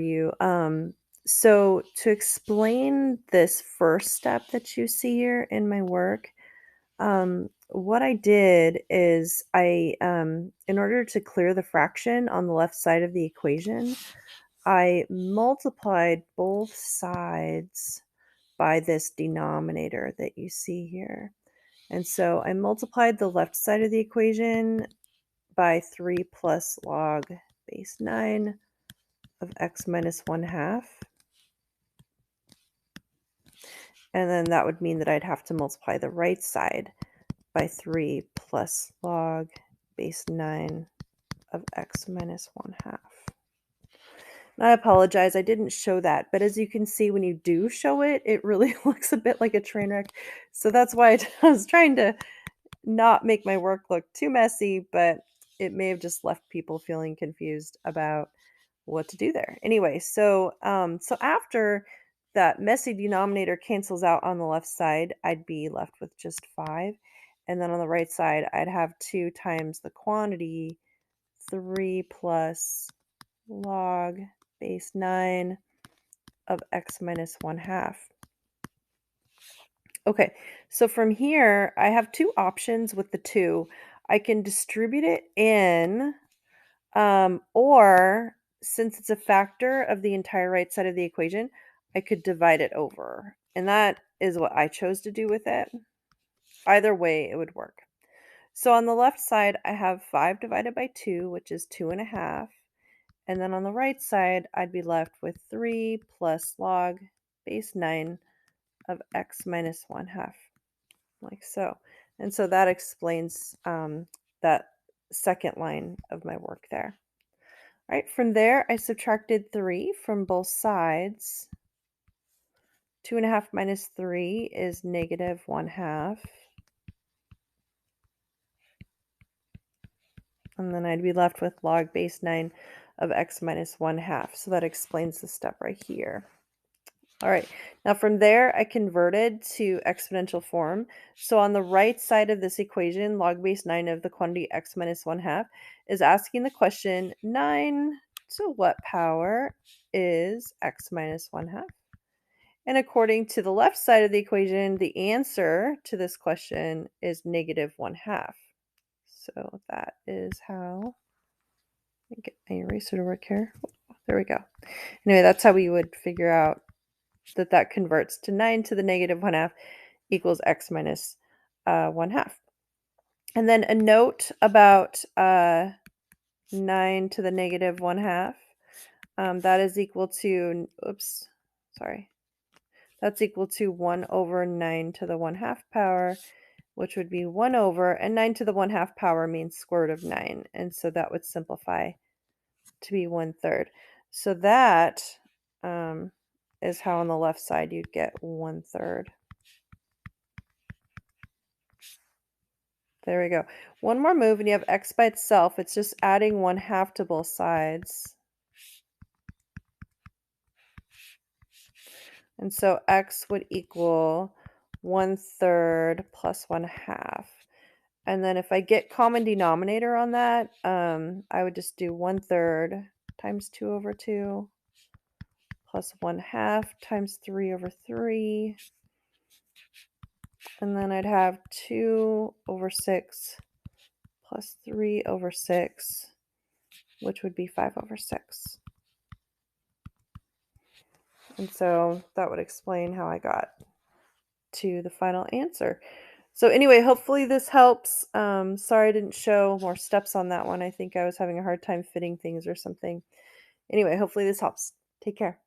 you. So to explain this first step that you see here in my work, what I did is in order to clear the fraction on the left side of the equation, I multiplied both sides by this denominator that you see here. And so I multiplied the left side of the equation by 3 plus log base 9 of x minus 1/2. And then that would mean that I'd have to multiply the right side by 3 plus log base 9 of x minus 1/2. And I apologize, I didn't show that, but as you can see, when you do show it, it really looks a bit like a train wreck. So that's why I was trying to not make my work look too messy, but it may have just left people feeling confused about what to do there. Anyway, so after that messy denominator cancels out on the left side, I'd be left with just 5. And then on the right side, I'd have 2 times the quantity, 3 plus log base 9 of x minus 1/2. Okay, so from here, I have 2 options with the 2. I can distribute it in, or since it's a factor of the entire right side of the equation, I could divide it over. And that is what I chose to do with it. Either way, it would work. So on the left side, I have 5 divided by 2, which is 2.5. And then on the right side, I'd be left with 3 plus log base 9 of x minus 1/2, like so. And so that explains that second line of my work there. All right, from there, I subtracted 3 from both sides. 2.5 minus 3 is negative 1/2. And then I'd be left with log base 9 of x minus 1/2. So that explains the step right here. All right, now from there, I converted to exponential form. So on the right side of this equation, log base 9 of the quantity x minus 1/2 is asking the question, 9 to what power is x minus 1/2? And according to the left side of the equation, the answer to this question is negative 1/2. So that is how, let me get my eraser to work here. There we go. Anyway, that's how we would figure out that converts to 9 to the negative 1/2 equals x minus 1/2. And then a note about 9 to the negative 1/2. That is equal to, oops, sorry. That's equal to 1 over 9 to the 1/2 power, which would be 1 over, and 9 to the 1/2 power means square root of 9. And so that would simplify to be 1/3. So that is how on the left side you'd get 1/3. There we go. One more move and you have x by itself. It's just adding 1/2 to both sides. And so x would equal 1/3 plus 1/2. And then if I get common denominator on that, I would just do 1/3 times 2 over 2 plus 1/2 times 3 over 3. And then I'd have 2 over 6 plus 3 over 6, which would be 5 over 6. And so that would explain how I got to the final answer. So anyway, hopefully this helps. Sorry I didn't show more steps on that one. I think I was having a hard time fitting things or something. Anyway, hopefully this helps. Take care.